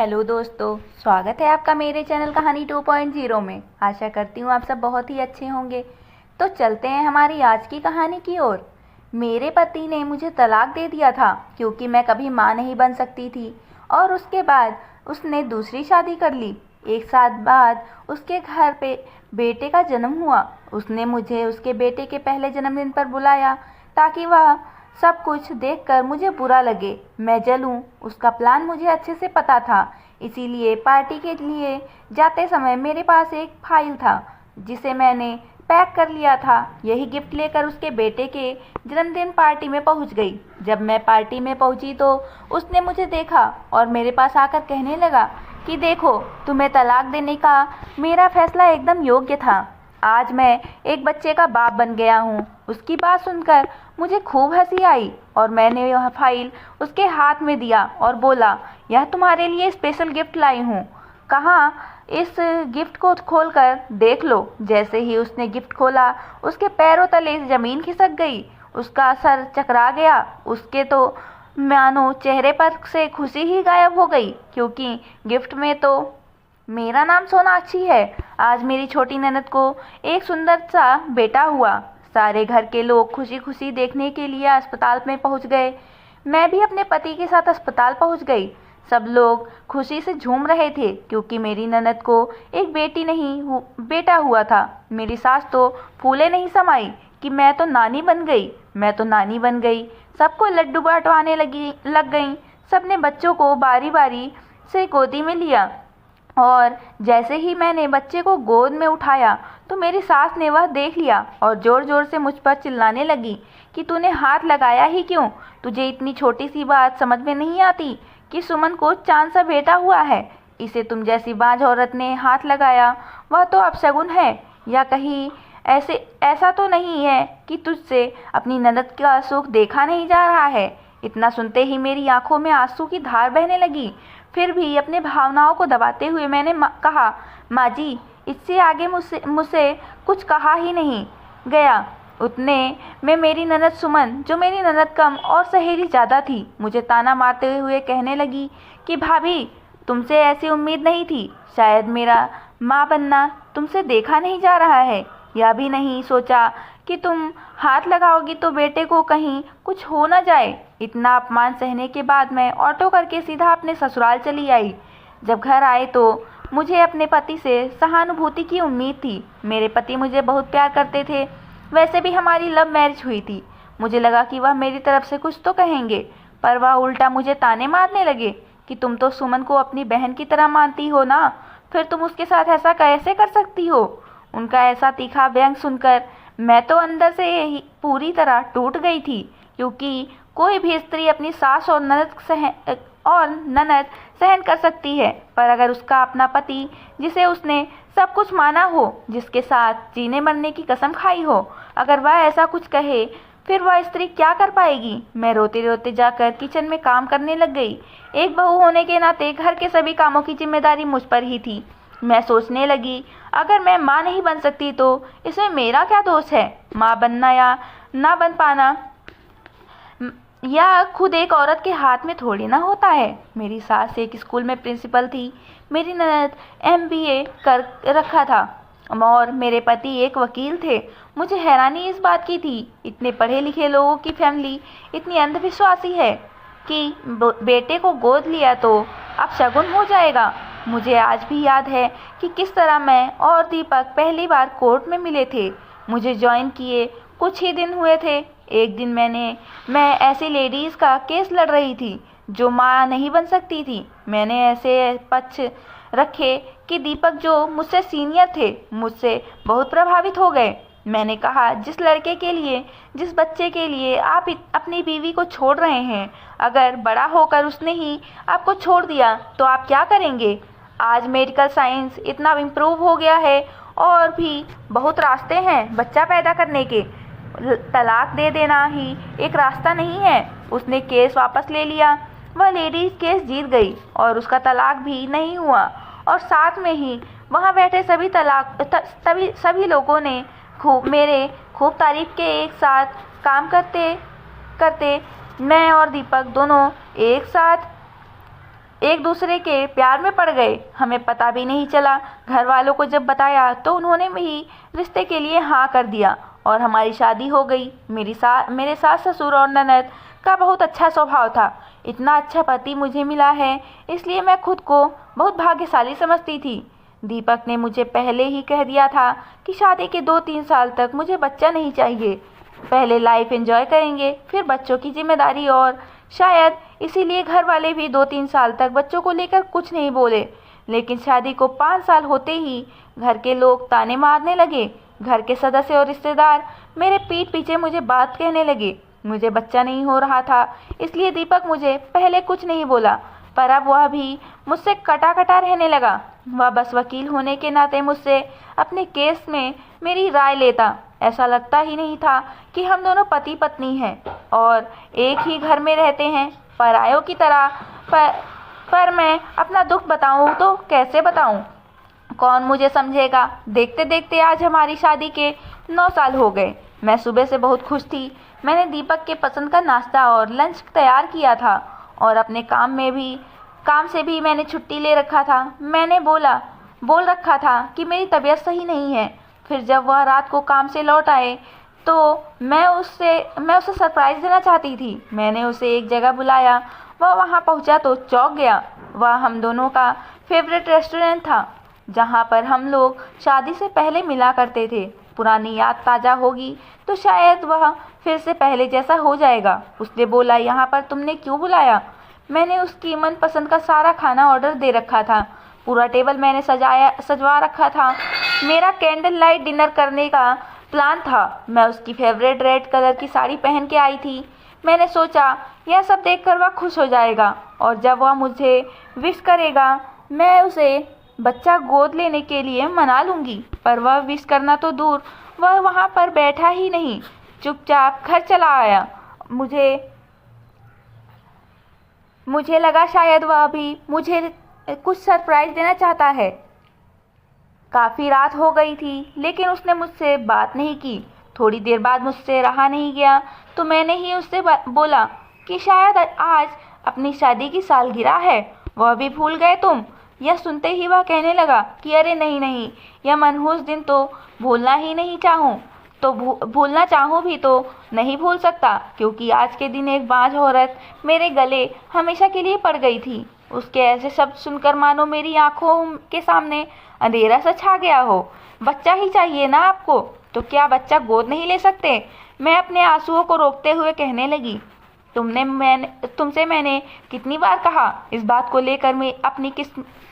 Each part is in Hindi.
हेलो दोस्तों, स्वागत है आपका मेरे चैनल कहानी 2.0 में। आशा करती हूँ आप सब बहुत ही अच्छे होंगे। तो चलते हैं हमारी आज की कहानी की ओर। मेरे पति ने मुझे तलाक दे दिया था क्योंकि मैं कभी माँ नहीं बन सकती थी और उसके बाद उसने दूसरी शादी कर ली। एक साल बाद उसके घर पे बेटे का जन्म हुआ। उसने मुझे उसके बेटे के पहले जन्मदिन पर बुलाया ताकि वह सब कुछ देखकर मुझे बुरा लगे, मैं जलूं। उसका प्लान मुझे अच्छे से पता था, इसीलिए पार्टी के लिए जाते समय मेरे पास एक फाइल था जिसे मैंने पैक कर लिया था। यही गिफ्ट लेकर उसके बेटे के जन्मदिन पार्टी में पहुंच गई। जब मैं पार्टी में पहुंची तो उसने मुझे देखा और मेरे पास आकर कहने लगा कि देखो, तुम्हें तलाक देने का मेरा फैसला एकदम योग्य था। आज मैं एक बच्चे का बाप बन गया हूँ। उसकी बात सुनकर मुझे खूब हंसी आई और मैंने यह फाइल उसके हाथ में दिया और बोला, यह तुम्हारे लिए स्पेशल गिफ्ट लाई हूँ। कहाँ, इस गिफ्ट को खोलकर देख लो। जैसे ही उसने गिफ्ट खोला, उसके पैरों तले जमीन खिसक गई। उसका सर चकरा गया। उसके तो मानो चेहरे पर से खुशी ही गायब हो गई, क्योंकि गिफ्ट में तो मेरा नाम सोनाक्षी है। आज मेरी छोटी ननद को एक सुंदर सा बेटा हुआ। सारे घर के लोग खुशी खुशी देखने के लिए अस्पताल में पहुंच गए। मैं भी अपने पति के साथ अस्पताल पहुंच गई। सब लोग खुशी से झूम रहे थे क्योंकि मेरी ननद को एक बेटी नहीं बेटा हुआ था। मेरी सास तो फूले नहीं समाई कि मैं तो नानी बन गई, मैं तो नानी बन गई। सबको लड्डू बांटवाने लग गई। सबने बच्चों को बारी बारी से गोदी में लिया और जैसे ही मैंने बच्चे को गोद में उठाया तो मेरी सास ने वह देख लिया और ज़ोर ज़ोर से मुझ पर चिल्लाने लगी कि तूने हाथ लगाया ही क्यों? तुझे इतनी छोटी सी बात समझ में नहीं आती कि सुमन को चांद सा बेटा हुआ है। इसे तुम जैसी बांझ औरत ने हाथ लगाया, वह तो अपशगुन है। या कहीं ऐसा तो नहीं है कि तुझसे अपनी ननद का सुख देखा नहीं जा रहा है? इतना सुनते ही मेरी आंखों में आंसू की धार बहने लगी। फिर भी अपने भावनाओं को दबाते हुए मैंने कहा, माँ जी, इससे आगे मुझसे कुछ कहा ही नहीं गया। उतने में मेरी ननद सुमन, जो मेरी ननद कम और सहेली ज़्यादा थी, मुझे ताना मारते हुए कहने लगी कि भाभी, तुमसे ऐसी उम्मीद नहीं थी। शायद मेरा माँ बनना तुमसे देखा नहीं जा रहा है। यह भी नहीं सोचा कि तुम हाथ लगाओगी तो बेटे को कहीं कुछ हो न जाए। इतना अपमान सहने के बाद मैं ऑटो करके सीधा अपने ससुराल चली आई। जब घर आए तो मुझे अपने पति से सहानुभूति की उम्मीद थी। मेरे पति मुझे बहुत प्यार करते थे। वैसे भी हमारी लव मैरिज हुई थी। मुझे लगा कि वह मेरी तरफ से कुछ तो कहेंगे, पर वह उल्टा मुझे ताने मारने लगे कि तुम तो सुमन को अपनी बहन की तरह मानती हो ना, फिर तुम उसके साथ ऐसा कैसे कर सकती हो? उनका ऐसा तीखा व्यंग सुनकर मैं तो अंदर से ही पूरी तरह टूट गई थी, क्योंकि कोई भी स्त्री अपनी सास और ननद सहन कर सकती है, पर अगर उसका अपना पति, जिसे उसने सब कुछ माना हो, जिसके साथ जीने मरने की कसम खाई हो, अगर वह ऐसा कुछ कहे, फिर वह स्त्री क्या कर पाएगी? मैं रोते रोते जाकर किचन में काम करने लग गई। एक बहू होने के नाते घर के सभी कामों की जिम्मेदारी मुझ पर ही थी। मैं सोचने लगी, अगर मैं माँ नहीं बन सकती तो इसमें मेरा क्या दोष है? माँ बनना या ना बन पाना या खुद एक औरत के हाथ में थोड़ी ना होता है। मेरी सास एक स्कूल में प्रिंसिपल थी। मेरी ननद MBA कर रखा था और मेरे पति एक वकील थे। मुझे हैरानी इस बात की थी, इतने पढ़े लिखे लोगों की फैमिली इतनी अंधविश्वासी है कि बेटे को गोद लिया तो अब शगुन हो जाएगा। मुझे आज भी याद है कि किस तरह मैं और दीपक पहली बार कोर्ट में मिले थे। मुझे ज्वाइन किए कुछ ही दिन हुए थे। एक दिन मैं ऐसी लेडीज़ का केस लड़ रही थी जो माँ नहीं बन सकती थी। मैंने ऐसे पक्ष रखे कि दीपक, जो मुझसे सीनियर थे, मुझसे बहुत प्रभावित हो गए। मैंने कहा, जिस लड़के के लिए, जिस बच्चे के लिए आप अपनी बीवी को छोड़ रहे हैं, अगर बड़ा होकर उसने ही आपको छोड़ दिया तो आप क्या करेंगे? आज मेडिकल साइंस इतना इम्प्रूव हो गया है और भी बहुत रास्ते हैं बच्चा पैदा करने के। तलाक दे देना ही एक रास्ता नहीं है। उसने केस वापस ले लिया। वह लेडीज केस जीत गई और उसका तलाक भी नहीं हुआ, और साथ में ही वहाँ बैठे सभी लोगों ने मेरे खूब तारीफ के। एक साथ काम करते करते मैं और दीपक दोनों एक साथ एक दूसरे के प्यार में पड़ गए, हमें पता भी नहीं चला। घर वालों को जब बताया तो उन्होंने भी रिश्ते के लिए हाँ कर दिया और हमारी शादी हो गई। मेरे सास ससुर और ननद का बहुत अच्छा स्वभाव था। इतना अच्छा पति मुझे मिला है, इसलिए मैं खुद को बहुत भाग्यशाली समझती थी। दीपक ने मुझे पहले ही कह दिया था कि शादी के 2-3 साल तक मुझे बच्चा नहीं चाहिए। पहले लाइफ एंजॉय करेंगे, फिर बच्चों की जिम्मेदारी। और शायद इसीलिए घर वाले भी 2-3 साल तक बच्चों को लेकर कुछ नहीं बोले। लेकिन शादी को 5 साल होते ही घर के लोग ताने मारने लगे। घर के सदस्य और रिश्तेदार मेरे पीठ पीछे मुझे बात कहने लगे। मुझे बच्चा नहीं हो रहा था, इसलिए दीपक मुझे पहले कुछ नहीं बोला, पर अब वह भी मुझसे कटा कटा रहने लगा। वह बस वकील होने के नाते मुझसे अपने केस में मेरी राय लेता। ऐसा लगता ही नहीं था कि हम दोनों पति पत्नी हैं और एक ही घर में रहते हैं, परायों की तरह। पर मैं अपना दुख बताऊं तो कैसे बताऊं? कौन मुझे समझेगा? देखते देखते आज हमारी शादी के 9 साल हो गए। मैं सुबह से बहुत खुश थी। मैंने दीपक के पसंद का नाश्ता और लंच तैयार किया था और अपने काम से भी मैंने छुट्टी ले रखा था। मैंने बोल रखा था कि मेरी तबीयत सही नहीं है। फिर जब वह रात को काम से लौट आए तो मैं उसे सरप्राइज़ देना चाहती थी। मैंने उसे एक जगह बुलाया। वह वहाँ पहुँचा तो चौंक गया। वह हम दोनों का फेवरेट रेस्टोरेंट था, जहाँ पर हम लोग शादी से पहले मिला करते थे। पुरानी याद ताज़ा होगी तो शायद वह फिर से पहले जैसा हो जाएगा। उसने बोला, यहाँ पर तुमने क्यों बुलाया? मैंने उसकी मनपसंद का सारा खाना ऑर्डर दे रखा था। पूरा टेबल मैंने सजवा रखा था। मेरा कैंडल लाइट डिनर करने का प्लान था। मैं उसकी फेवरेट रेड कलर की साड़ी पहन के आई थी। मैंने सोचा यह सब देखकर वह खुश हो जाएगा और जब वह मुझे विश करेगा मैं उसे बच्चा गोद लेने के लिए मना लूँगी। पर वह विश करना तो दूर, वह वहाँ पर बैठा ही नहीं, चुपचाप घर चला आया। मुझे लगा शायद वह भी मुझे कुछ सरप्राइज़ देना चाहता है। काफ़ी रात हो गई थी, लेकिन उसने मुझसे बात नहीं की। थोड़ी देर बाद मुझसे रहा नहीं गया तो मैंने ही उससे बोला कि शायद आज अपनी शादी की सालगिरह है, वह भी भूल गए तुम। यह सुनते ही वह कहने लगा कि अरे नहीं, यह मनहूस दिन तो भूलना ही नहीं चाहूँ तो भूलना चाहूँ भी तो नहीं भूल सकता, क्योंकि आज के दिन एक बांझ औरत मेरे गले हमेशा के लिए पड़ गई थी। उसके ऐसे शब्द सुनकर मानो मेरी आंखों के सामने अंधेरा सा छा गया हो। बच्चा ही चाहिए ना आपको, तो क्या बच्चा गोद नहीं ले सकते? मैं अपने आंसुओं को रोकते हुए कहने लगी, तुमसे मैंने कितनी बार कहा, इस बात को लेकर मैं अपनी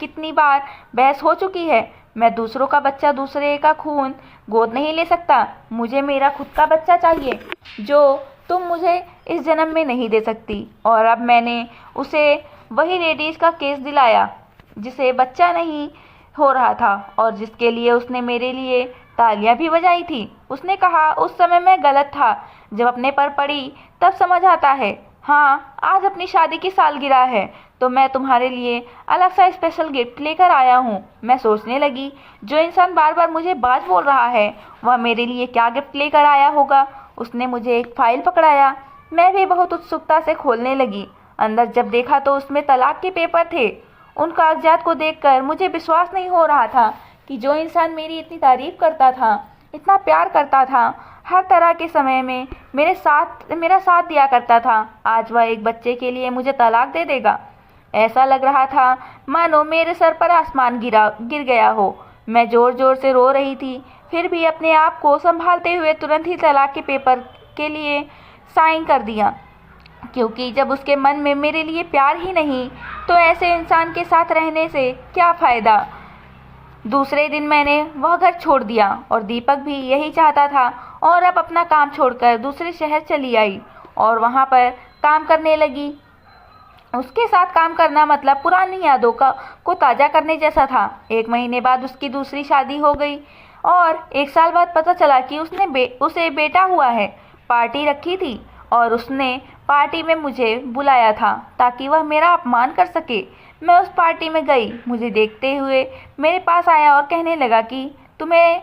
कितनी बार बहस हो चुकी है। मैं दूसरों का बच्चा, दूसरे का खून गोद नहीं ले सकता। मुझे मेरा खुद का बच्चा चाहिए, जो तुम मुझे इस जन्म में नहीं दे सकती। और अब मैंने उसे वही लेडीज़ का केस दिलाया जिसे बच्चा नहीं हो रहा था और जिसके लिए उसने मेरे लिए तालियां भी बजाई थी। उसने कहा उस समय मैं गलत था, जब अपने पर पड़ी तब समझ आता है। हाँ, आज अपनी शादी की सालगिरह है तो मैं तुम्हारे लिए अलग सा स्पेशल गिफ्ट लेकर आया हूँ। मैं सोचने लगी, जो इंसान बार बार मुझे बाज बोल रहा है वह मेरे लिए क्या गिफ्ट लेकर आया होगा। उसने मुझे एक फाइल पकड़ाया। मैं भी बहुत उत्सुकता से खोलने लगी। अंदर जब देखा तो उसमें तलाक के पेपर थे। उन कागजात को देखकर मुझे विश्वास नहीं हो रहा था कि जो इंसान मेरी इतनी तारीफ करता था, इतना प्यार करता था, हर तरह के समय में मेरा साथ दिया करता था, आज वह एक बच्चे के लिए मुझे तलाक दे देगा। ऐसा लग रहा था मानो मेरे सर पर आसमान गिर गया हो। मैं ज़ोर ज़ोर से रो रही थी, फिर भी अपने आप को संभालते हुए तुरंत ही तलाक के पेपर के लिए साइन कर दिया, क्योंकि जब उसके मन में मेरे लिए प्यार ही नहीं तो ऐसे इंसान के साथ रहने से क्या फ़ायदा। दूसरे दिन मैंने वह घर छोड़ दिया और दीपक भी यही चाहता था और अब अपना काम छोड़कर दूसरे शहर चली आई और वहाँ पर काम करने लगी। उसके साथ काम करना मतलब पुरानी यादों को ताज़ा करने जैसा था। 1 महीने बाद उसकी दूसरी शादी हो गई और 1 साल बाद पता चला कि उसे बेटा हुआ है। पार्टी रखी थी और उसने पार्टी में मुझे बुलाया था ताकि वह मेरा अपमान कर सके। मैं उस पार्टी में गई। मुझे देखते हुए मेरे पास आया और कहने लगा कि तुम्हें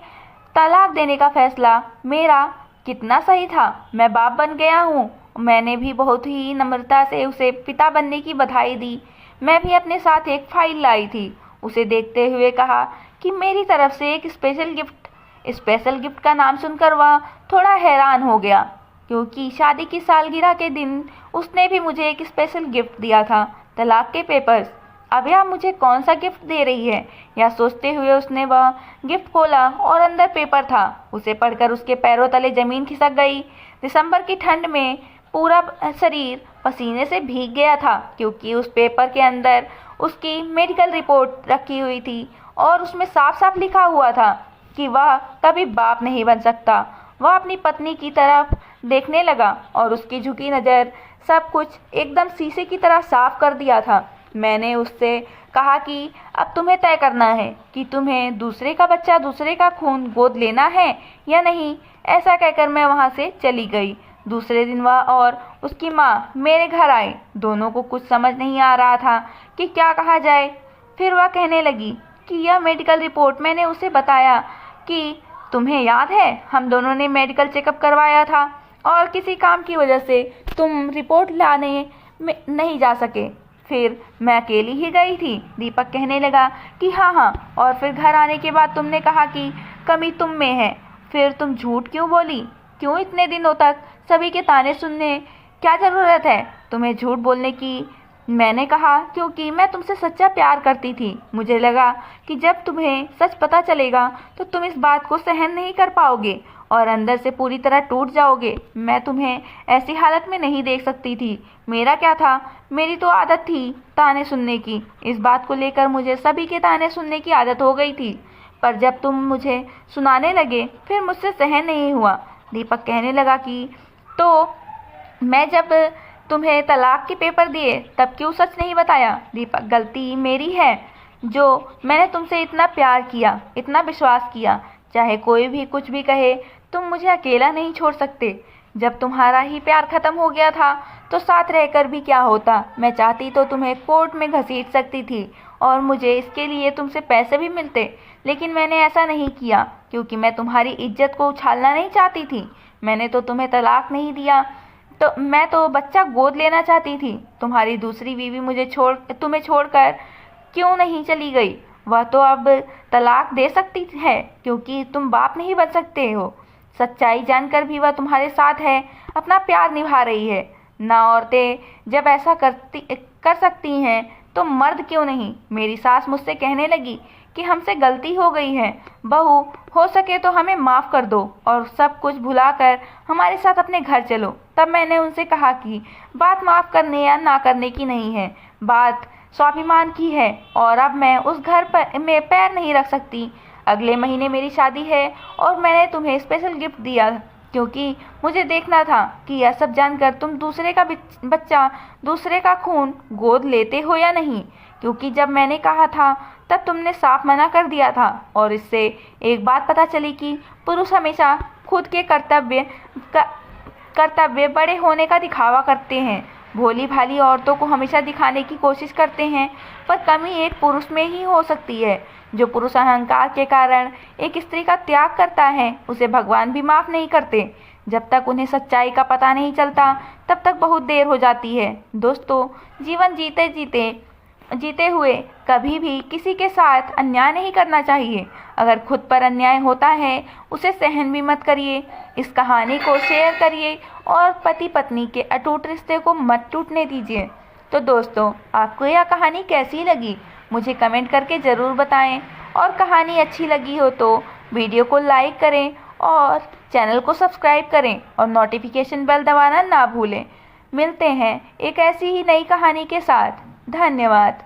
तलाक देने का फैसला मेरा कितना सही था। मैं बाप बन गया हूँ। मैंने भी बहुत ही नम्रता से उसे पिता बनने की बधाई दी। मैं भी अपने साथ एक फाइल लाई थी। उसे देखते हुए कहा कि मेरी तरफ से एक स्पेशल गिफ्ट का नाम सुनकर वह थोड़ा हैरान हो गया, क्योंकि शादी की सालगिरह के दिन उसने भी मुझे एक स्पेशल गिफ्ट दिया था, तलाक के पेपर्स। अब यह मुझे कौन सा गिफ्ट दे रही है, यह सोचते हुए उसने वह गिफ्ट खोला और अंदर पेपर था। उसे पढ़कर उसके पैरों तले जमीन खिसक गई। दिसंबर की ठंड में पूरा शरीर पसीने से भीग गया था, क्योंकि उस पेपर के अंदर उसकी मेडिकल रिपोर्ट रखी हुई थी और उसमें साफ साफ लिखा हुआ था कि वह कभी बाप नहीं बन सकता। वह अपनी पत्नी की तरफ देखने लगा और उसकी झुकी नज़र सब कुछ एकदम शीशे की तरह साफ कर दिया था। मैंने उससे कहा कि अब तुम्हें तय करना है कि तुम्हें दूसरे का बच्चा, दूसरे का खून गोद लेना है या नहीं। ऐसा कहकर मैं वहाँ से चली गई। दूसरे दिन वह और उसकी माँ मेरे घर आए। दोनों को कुछ समझ नहीं आ रहा था कि क्या कहा जाए। फिर वह कहने लगी कि यह मेडिकल रिपोर्ट, मैंने उसे बताया कि तुम्हें याद है हम दोनों ने मेडिकल चेकअप करवाया था और किसी काम की वजह से तुम रिपोर्ट लाने में नहीं जा सके। फिर मैं अकेली ही गई थी। दीपक कहने लगा कि हाँ, और फिर घर आने के बाद तुमने कहा कि कमी तुम में है। फिर तुम झूठ क्यों बोली? क्यों इतने दिनों तक सभी के ताने सुनने? क्या ज़रूरत है तुम्हें झूठ बोलने की? मैंने कहा क्योंकि मैं तुमसे सच्चा प्यार करती थी। मुझे लगा कि जब तुम्हें सच पता चलेगा तो तुम इस बात को सहन नहीं कर पाओगे और अंदर से पूरी तरह टूट जाओगे। मैं तुम्हें ऐसी हालत में नहीं देख सकती थी। मेरा क्या था, मेरी तो आदत थी ताने सुनने की। इस बात को लेकर मुझे सभी के ताने सुनने की आदत हो गई थी, पर जब तुम मुझे सुनाने लगे फिर मुझसे सहन नहीं हुआ। दीपक कहने लगा कि तो मैं जब तुम्हें तलाक के पेपर दिए तब क्यों सच नहीं बताया? दीपक, गलती मेरी है जो मैंने तुमसे इतना प्यार किया, इतना विश्वास किया। चाहे कोई भी कुछ भी कहे, तुम मुझे अकेला नहीं छोड़ सकते। जब तुम्हारा ही प्यार खत्म हो गया था तो साथ रहकर भी क्या होता? मैं चाहती तो तुम्हें कोर्ट में घसीट सकती थी और मुझे इसके लिए तुमसे पैसे भी मिलते, लेकिन मैंने ऐसा नहीं किया क्योंकि मैं तुम्हारी इज्जत को उछालना नहीं चाहती थी। मैंने तो तुम्हें तलाक नहीं दिया, तो मैं तो बच्चा गोद लेना चाहती थी। तुम्हारी दूसरी बीवी तुम्हें छोड़कर क्यों नहीं चली गई? वह तो अब तलाक दे सकती है क्योंकि तुम बाप नहीं बन सकते हो। सच्चाई जानकर भी वह तुम्हारे साथ है, अपना प्यार निभा रही है ना। औरतें जब ऐसा कर सकती हैं तो मर्द क्यों नहीं? मेरी सास मुझसे कहने लगी कि हमसे गलती हो गई है, बहू हो सके तो हमें माफ़ कर दो और सब कुछ भुलाकर हमारे साथ अपने घर चलो। तब मैंने उनसे कहा कि बात माफ़ करने या ना करने की नहीं है, बात स्वाभिमान की है और अब मैं उस घर में पैर नहीं रख सकती। अगले महीने मेरी शादी है और मैंने तुम्हें स्पेशल गिफ्ट दिया क्योंकि मुझे देखना था कि यह सब जानकर तुम दूसरे का बच्चा, दूसरे का खून गोद लेते हो या नहीं। क्योंकि जब मैंने कहा था तब तुमने साफ मना कर दिया था और इससे एक बात पता चली कि पुरुष हमेशा खुद के कर्तव्य बड़े होने का दिखावा करते हैं। भोली भाली औरतों को हमेशा दिखाने की कोशिश करते हैं, पर कमी एक पुरुष में ही हो सकती है। जो पुरुष अहंकार के कारण एक स्त्री का त्याग करता है उसे भगवान भी माफ़ नहीं करते। जब तक उन्हें सच्चाई का पता नहीं चलता तब तक बहुत देर हो जाती है। दोस्तों, जीवन जीते हुए कभी भी किसी के साथ अन्याय नहीं करना चाहिए। अगर खुद पर अन्याय होता है उसे सहन भी मत करिए। इस कहानी को शेयर करिए और पति पत्नी के अटूट रिश्ते को मत टूटने दीजिए। तो दोस्तों, आपको यह कहानी कैसी लगी मुझे कमेंट करके ज़रूर बताएं और कहानी अच्छी लगी हो तो वीडियो को लाइक करें और चैनल को सब्सक्राइब करें और नोटिफिकेशन बेल दबाना ना भूलें। मिलते हैं एक ऐसी ही नई कहानी के साथ। धन्यवाद।